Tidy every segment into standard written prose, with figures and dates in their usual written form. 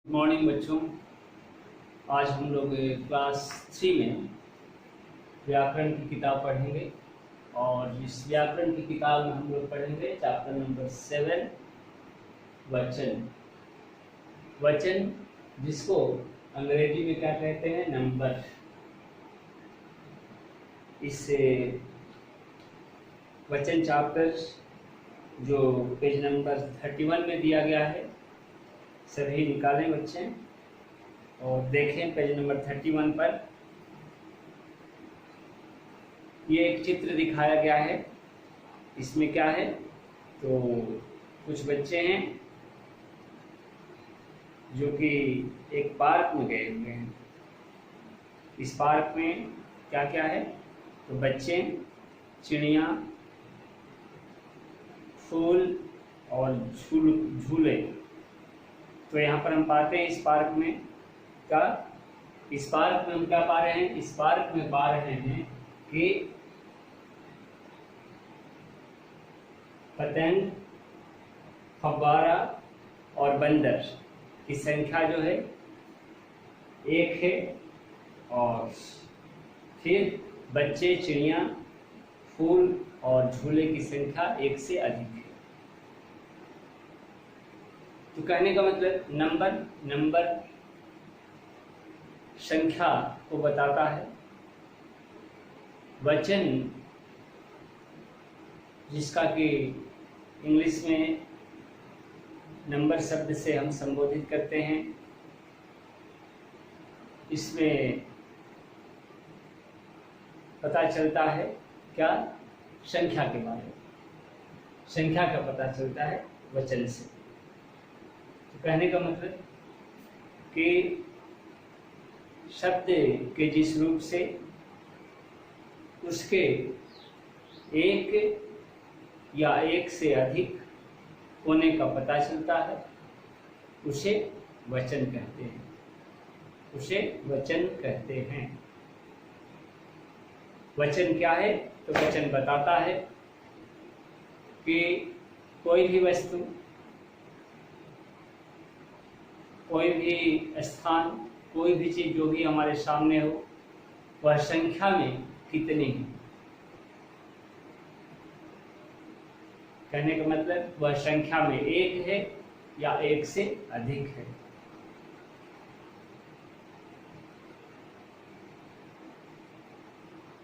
Good morning बच्चों। आज हम लोग क्लास 3 में व्याकरण की किताब पढ़ेंगे और इस व्याकरण की किताब में हम लोग पढ़ेंगे चैप्टर नंबर 7 वचन। वचन जिसको अंग्रेजी में क्या कहते हैं, नंबर। इस वचन चैप्टर जो पेज नंबर 31 में दिया गया है, सभी निकालें बच्चे और देखें पेज नंबर 31 पर। ये एक चित्र दिखाया गया है। इसमें क्या है, तो कुछ बच्चे हैं जो कि एक पार्क में गए हुए हैं। इस पार्क में क्या क्या है, तो बच्चे, चिड़िया, फूल और झूले। तो यहाँ पर हम पाते हैं इस पार्क में हम क्या पा रहे हैं, इस पार्क में पा रहे हैं कि पतंग, फव्वारा और बंदर की संख्या जो है 1 है, और फिर बच्चे, चिड़िया, फूल और झूले की संख्या 1 से अधिक है। तो कहने का मतलब नंबर संख्या को बताता है। वचन जिसका कि इंग्लिश में नंबर शब्द से हम संबोधित करते हैं, इसमें पता चलता है क्या, संख्या के बारे में। संख्या का पता चलता है वचन से। तो कहने का मतलब कि शब्द के जिस रूप से उसके एक या एक से अधिक होने का पता चलता है, उसे वचन कहते हैं। वचन क्या है, तो वचन बताता है कि कोई भी वस्तु, कोई भी स्थान, कोई भी चीज जो भी हमारे सामने हो, वह संख्या में कितनी है। कहने का मतलब वह संख्या में 1 है या 1 से अधिक है।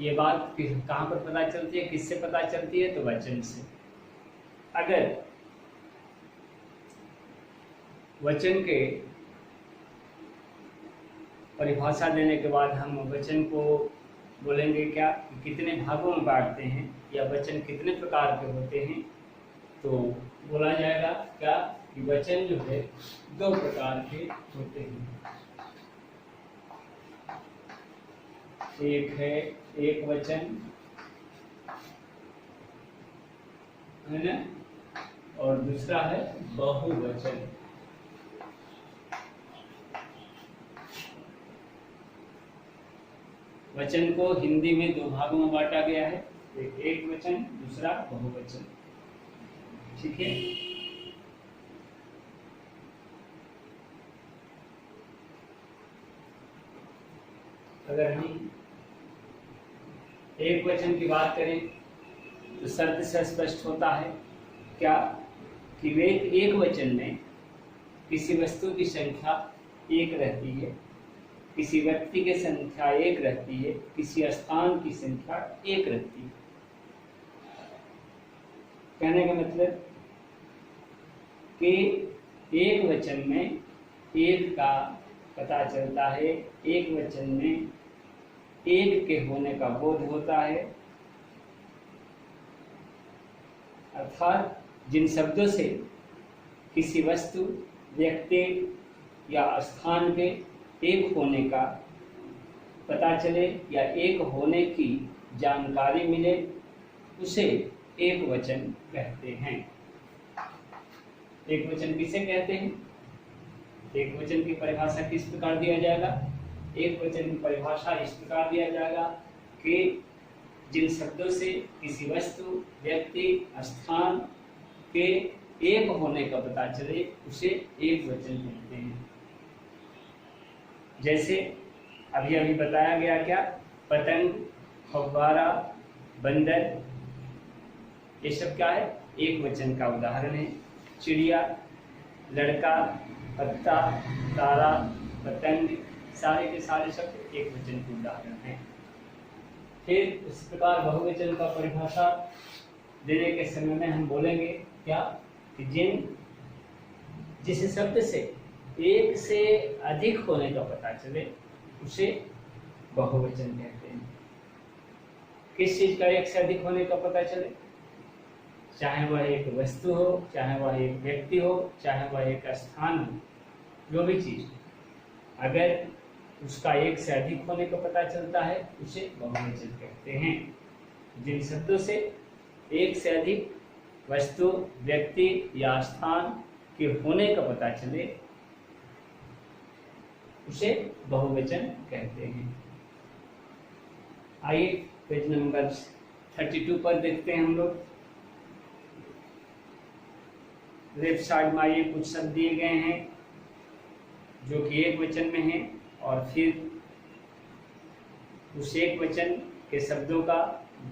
ये बात कहाँ पर पता चलती है, किससे पता चलती है, तो वचन से। अगर वचन के परिभाषा देने के बाद हम वचन को बोलेंगे क्या, कितने भागों में बांटते हैं या वचन कितने प्रकार के होते हैं, तो बोला जाएगा क्या कि वचन जो है 2 प्रकार के होते हैं। एक है एक वचन, है ना, और दूसरा है बहुवचन। वचन को हिंदी में 2 भागों में बांटा गया है, एक वचन, दूसरा बहुवचन। ठीक है। अगर हम एक वचन की बात करें तो शब्द से स्पष्ट होता है क्या, कि वे एक वचन में किसी वस्तु की संख्या 1 रहती है, किसी व्यक्ति की संख्या 1 रहती है, किसी स्थान की संख्या 1 रहती है। कहने का मतलब कि एक वचन में 1 का पता चलता है, एक वचन में 1 के होने का बोध होता है। अर्थात जिन शब्दों से किसी वस्तु, व्यक्ति या स्थान के 1 होने का पता चले या 1 होने की जानकारी मिले, उसे एक वचन कहते हैं। एक वचन किसे कहते हैं? एक वचन की परिभाषा किस प्रकार दिया जाएगा? एक वचन की परिभाषा इस प्रकार दिया जाएगा कि जिन शब्दों से किसी वस्तु, व्यक्ति, स्थान के 1 होने का पता चले, उसे एक वचन कहते हैं। जैसे अभी अभी बताया गया क्या, पतंग, फव्वारा, बंदर, ये सब क्या है, एक वचन का उदाहरण है। चिड़िया, लड़का, पत्ता, तारा, पतंग, सारे के सारे शब्द एक वचन के उदाहरण हैं। फिर इस प्रकार बहुवचन का परिभाषा देने के समय में हम बोलेंगे क्या, कि जिस शब्द से एक से अधिक होने का पता चले उसे बहुवचन कहते हैं। किस चीज का एक से अधिक होने का पता चले, चाहे वह एक वस्तु हो, चाहे वह एक व्यक्ति हो, चाहे वह एक स्थान हो, जो भी चीज अगर उसका एक से अधिक होने का पता चलता है उसे बहुवचन कहते हैं। जिन शब्दों से एक से अधिक वस्तु, व्यक्ति या स्थान के होने का पता चले उसे बहुवचन कहते हैं। आइए पेज नंबर 32 पर देखते हैं हम लोग। लेफ्ट साइड में आइए, कुछ शब्द दिए गए हैं जो कि एक वचन में हैं और फिर उस एक वचन के शब्दों का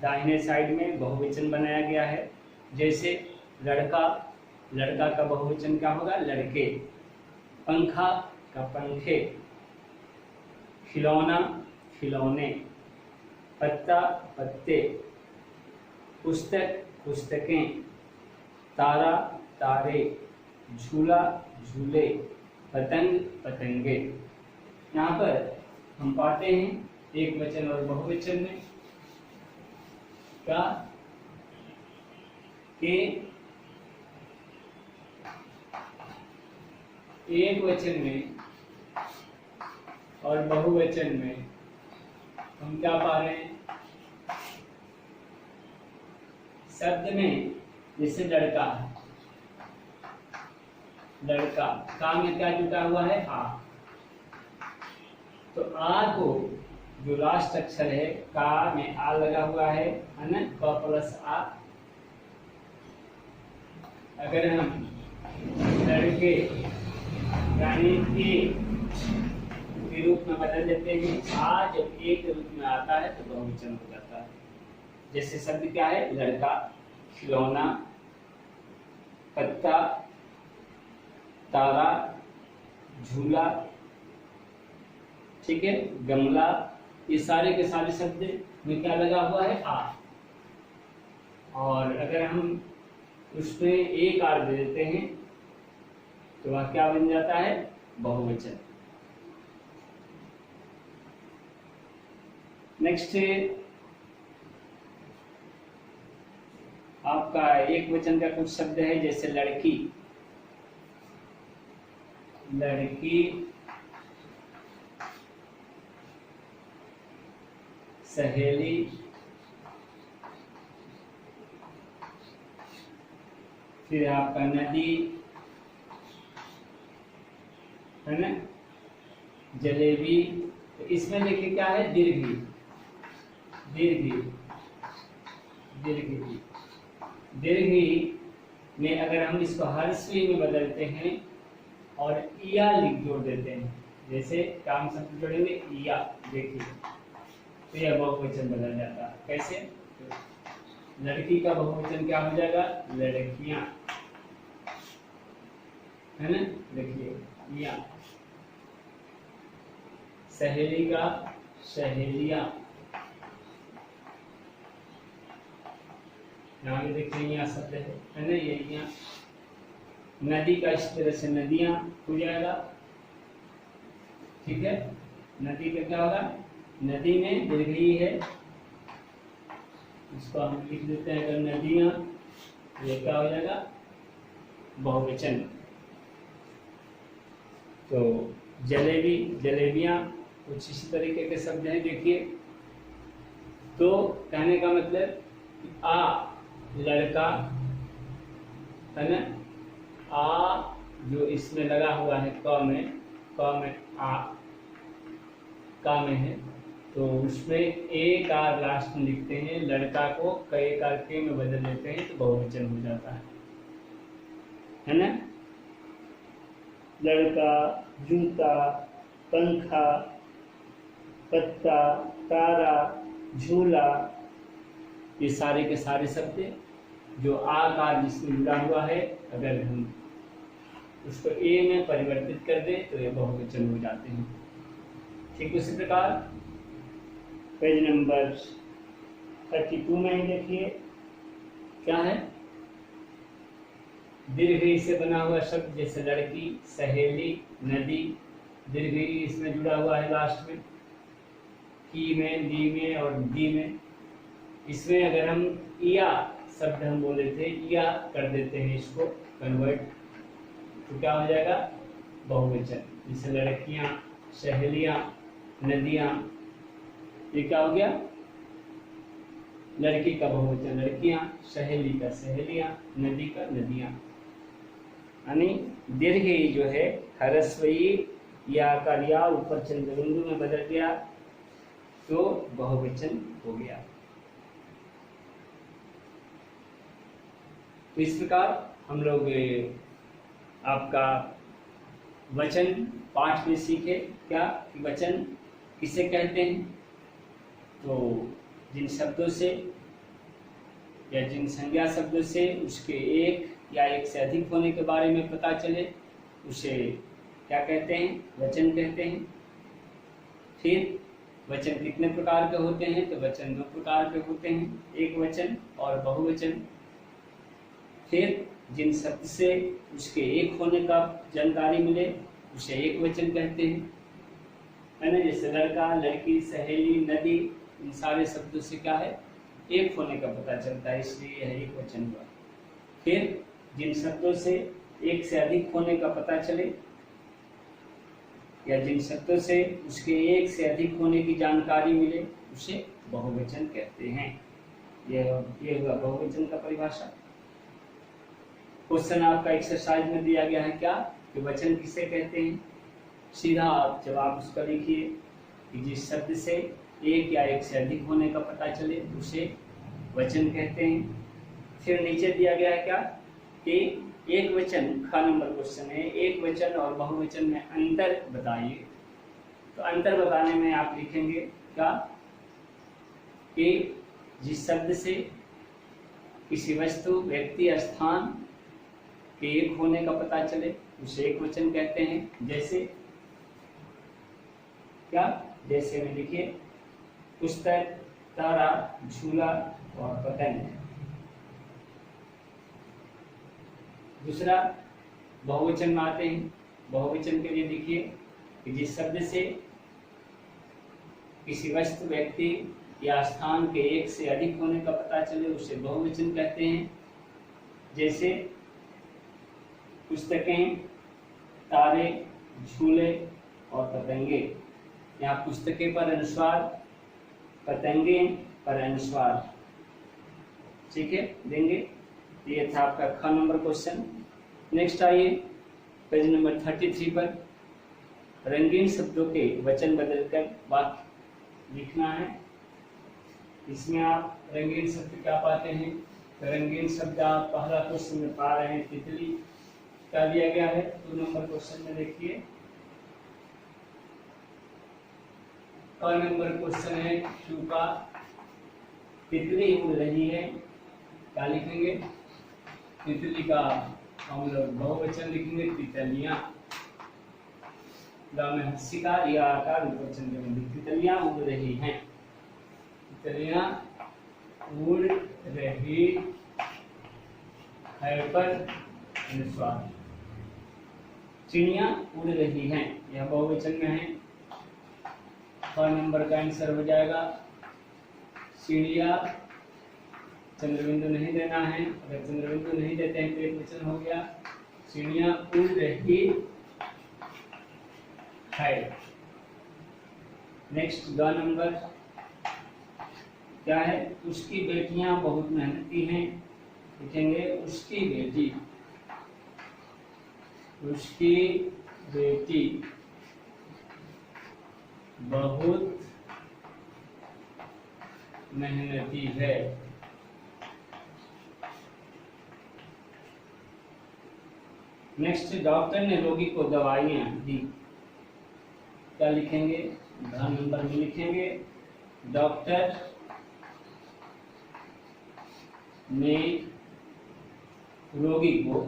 दाहिने साइड में बहुवचन बनाया गया है। जैसे लड़का, लड़का का बहुवचन क्या होगा, लड़के। पंखा का पंखे। खिलौना, खिलौने। पत्ता, पत्ते। पुस्तक, पुस्तकें। तारा, तारे। झूला, झूले। पतंग, पतंगे। यहाँ पर हम पाते हैं एक वचन और बहुवचन में क्या, कि एक वचन में और बहुवचन में हम क्या पा रहे हैं, शब्द में जैसे लड़का, लड़का का में क्या जुटा हुआ है, आ। तो आ को जो लास्ट अक्षर है का में आ लगा हुआ है ना, क प्लस आ। अगर हम लड़के यानी के रूप में बदल देते हैं, आ जब एक के रूप में आता है तो बहुवचन हो जाता है। जैसे शब्द क्या है, लड़का, खिलौना, पत्ता, तारा, झूला, ठीक है, गमला, ये सारे के सारे शब्द में क्या लगा हुआ है, आ। और अगर हम उसमें एक आर दे देते हैं तो वह क्या बन जाता है, बहुवचन। नेक्स्ट आपका एक वचन का कुछ शब्द है, जैसे लड़की, लड़की, सहेली, फिर आपका नदी है ना, जलेबी। तो इसमें देखिए क्या है, दीर्घी, दीर्घी, दीर्घी। दीर्घी में अगर हम इसको हर्षी में बदलते हैं और इया लिख जोड़ देते हैं, जैसे काम शब्द जोड़ेंगे इया, देखिए तो यह बहुवचन बदल जाता है। कैसे, लड़की का बहुवचन क्या हो जाएगा, लड़कियां, है ना, देखिए या। सहेली का सहेलियां, यहाँ पे देखिए यहाँ शब्द है ना, ये यहाँ। नदी का इस तरह से नदियां हो जाएगा, ठीक है। नदी का क्या होगा, नदी में दीर्घी है, इसको हम लिख देते हैं अगर नदियां, ये क्या हो जाएगा, बहुवचन। तो जलेबी, जलेबियां, कुछ इसी तरीके के शब्द हैं। देखिए तो कहने का मतलब आ लड़का है ना, आ जो इसमें लगा हुआ है क में आ का में है, तो उसमें एक आर लास्ट में लिखते हैं, लड़का को कई कार के में बदल लेते हैं तो बहुवचन हो जाता है ना। लड़का, जूता, पंखा, पत्ता, तारा, झूला, ये सारे के सारे शब्द जो आकार जिसमें जुड़ा हुआ है, अगर हम उसको ए में परिवर्तित कर दें तो ये बहुवचन हो जाते हैं। ठीक उसी प्रकार पेज नंबर 32 में देखिए क्या है, दीर्घ ई से बना हुआ शब्द जैसे लड़की, सहेली, नदी, दीर्घ ई इसमें जुड़ा हुआ है लास्ट में, की में, दी में और दी में। इसमें अगर हम या शब्द हम बोले थे, या कर देते हैं इसको कन्वर्ट, तो क्या हो जाएगा बहुवचन। जैसे लड़कियां, सहेलियां, नदियां, ये क्या हो गया लड़की का बहुवचन लड़कियां, सहेली का सहेलियां, नदी का नदियां। यानी दीर्घ ई जो है ह्रस्व ई या का या ऊपर चंद्र बिंदु में बदल गया तो बहुवचन हो गया। तो इस प्रकार हम लोग आपका वचन पाठ में सीखे क्या कि वचन किसे कहते हैं। तो जिन शब्दों से या जिन संज्ञा शब्दों से उसके एक या एक से अधिक होने के बारे में पता चले उसे क्या कहते हैं, वचन कहते हैं। फिर वचन कितने प्रकार के होते हैं, तो वचन 2 प्रकार के होते हैं, एक वचन और बहुवचन। फिर जिन शब्द से उसके एक होने का जानकारी मिले उसे एक वचन कहते हैं, है ना। जैसे लड़का, लड़की, सहेली, नदी, इन सारे शब्दों से क्या है एक होने का पता चलता है, इसलिए यह एक वचन हुआ। फिर जिन शब्दों से एक से अधिक होने का पता चले या जिन शब्दों से उसके एक से अधिक होने की जानकारी मिले उसे बहुवचन कहते हैं। यह हुआ बहुवचन का परिभाषा। क्वेश्चन आपका एक्सरसाइज में दिया गया है क्या कि वचन किसे कहते हैं। सीधा आप जवाब उसका लिखिए कि जिस शब्द से एक या एक से अधिक होने का पता चले उसे वचन कहते हैं। फिर नीचे दिया गया है क्या कि एक वचन, ख नंबर क्वेश्चन है, एक वचन और बहुवचन में अंतर बताइए। तो अंतर बताने में आप लिखेंगे क्या कि जिस शब्द से किसी वस्तु, व्यक्ति, स्थान के एक होने का पता चले उसे एक वचन कहते हैं। जैसे क्या, जैसे में लिखिए पुस्तक, तारा, झूला और पतंग। दूसरा बहुवचन में आते हैं। बहुवचन के लिए लिखिए कि जिस शब्द से किसी वस्तु, व्यक्ति या स्थान के एक से अधिक होने का पता चले उसे बहुवचन कहते हैं। जैसे पुस्तकें, तारे, झूले और पतंगे। यहाँ पुस्तकें पर अनुस्वार, पतंगे पर अनुस्वार, ठीक है, देंगे। ये था आपका ख नंबर क्वेश्चन। नेक्स्ट आइए पेज नंबर 33 पर रंगीन शब्दों के वचन बदलकर वाक्य लिखना है। इसमें आप रंगीन शब्द क्या पाते हैं, तो रंगीन शब्द आप पहला क्वेश्चन में पा रहे हैं तितली, क्या दिया गया है 2 नंबर क्वेश्चन में देखिए। क नंबर क्वेश्चन है चूका, तितली उड़ रही है, क्या लिखेंगे, तितली का हम लोग बहुवचन लिखेंगे तितलियां। में हस्सिका या आकार बहुवचन करेंगे, तितलियां उड़ रही हैं, तितलियां उड़ रही है पर अनुस्वार। चिड़ियां उड़ रही हैं, यह बहुवचन में है, क नंबर का आंसर हो जाएगा। चिड़िया, चंद्रबिंदु नहीं देना है, अगर चंद्रबिंदु नहीं देते हैं तो एक वचन हो गया। चिड़िया उड़ रही है। नेक्स्ट ग नंबर क्या है, उसकी बेटियां बहुत मेहनती हैं, लिखेंगे उसकी बेटी, उसकी बेटी बहुत मेहनती है। नेक्स्ट, डॉक्टर ने रोगी को दवाइयां दी, क्या लिखेंगे, घ नंबर में लिखेंगे डॉक्टर ने रोगी को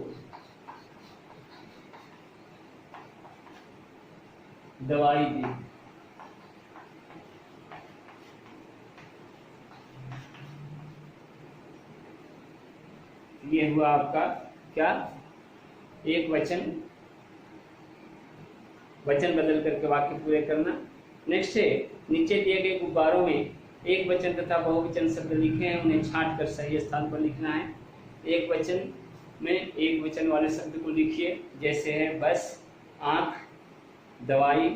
दवाई दी। ये हुआ आपका क्या, एक वचन बदल करके वाक्य पूरे करना। नेक्स्ट है, नीचे दिए गए गुब्बारों में एक वचन तथा बहुवचन शब्द लिखे हैं, उन्हें छांट कर सही स्थान पर लिखना है। एक वचन में एक वचन वाले शब्द को लिखिए, जैसे है बस, आंख, दवाई।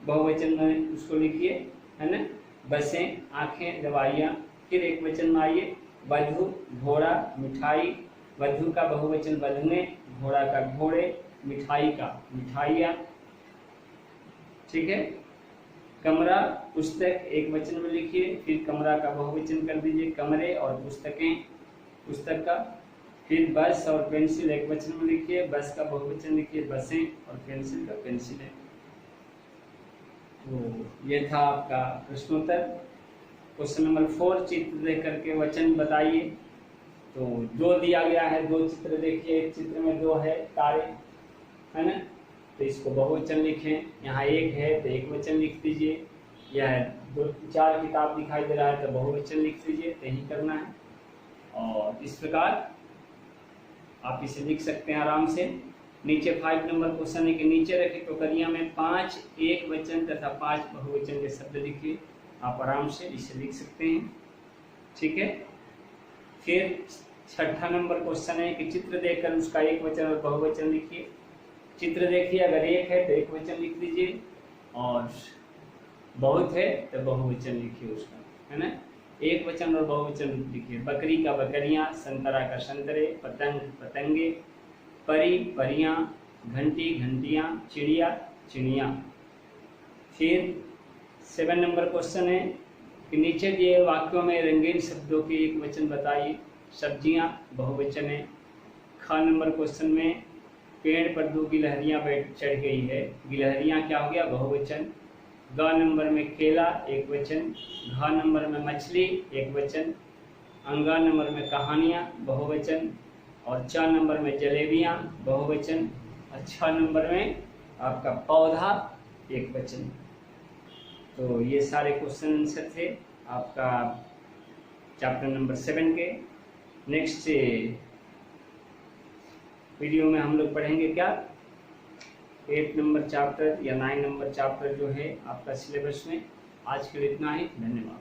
बहुवचन में उसको लिखिए, है ना, बसें, आंखें, दवाइयाँ। फिर एक वचन में आइए, वधु, घोड़ा, मिठाई। वधु का बहुवचन वधुएं, घोड़ा का घोड़े, मिठाई का मिठाइयाँ। ठीक है। कमरा, पुस्तक एक वचन में लिखिए, फिर कमरा का बहुवचन कर दीजिए, कमरे, और पुस्तकें, पुस्तक का। फिर बस और पेंसिल एक वचन में लिखिए, बस का बहुवचन लिखिए, बसें, और पेंसिल का पेंसिलें। तो ये था आपका प्रश्नोत्तर। क्वेश्चन नंबर 4, चित्र देख करके वचन बताइए। तो जो दिया गया है, दो चित्र देखिए, एक चित्र में दो है तारे, है ना, तो इसको बहुवचन लिखें। यहाँ एक है तो एक वचन लिख दीजिए। यह 2-4 किताब दिखाई दे रहा है तो बहुवचन लिख दीजिए, तो यही करना है। और इस प्रकार आप इसे लिख सकते हैं आराम से। नीचे 5 नंबर क्वेश्चन है कि नीचे रखे टोकरियां में 5 एक वचन तथा 5 बहुवचन के शब्द लिखिए। आप आराम से इसे लिख सकते हैं। ठीक है। फिर 6ठा नंबर क्वेश्चन है कि चित्र देखकर उसका एक वचन और बहुवचन लिखिए। चित्र देखिए, अगर एक है तो एक वचन लिख दीजिए, और बहुत है तो बहुवचन लिखिए उसका, है ना। एक वचन और बहुवचन लिखिए। बकरी का बकरियां, संतरा का संतरे, पतंग पतंगे, परी परियां, घंटी घंटियां, चिड़िया चिड़ियां। फिर 7 नंबर क्वेश्चन है कि नीचे दिए वाक्यों में रंगीन शब्दों के एक वचन बताइए। सब्जियां बहुवचन है। ख नंबर क्वेश्चन में पेड़ पर 2 गिलहरियां बैठ चढ़ गई है, गिलहरियां क्या हो गया, बहुवचन। ग नंबर में केला एक वचन। घ नंबर में मछली एक वचन। अंगा नंबर में कहानियां बहुवचन। और च नंबर में जलेबियां बहुवचन। और 6 नंबर में आपका पौधा एक वचन। तो ये सारे क्वेश्चन आंसर थे आपका चैप्टर नंबर 7 के। नेक्स्ट वीडियो में हम लोग पढ़ेंगे क्या, 8 नंबर चैप्टर या 9 नंबर चैप्टर जो है आपका सिलेबस में। आज के लिए इतना ही, धन्यवाद।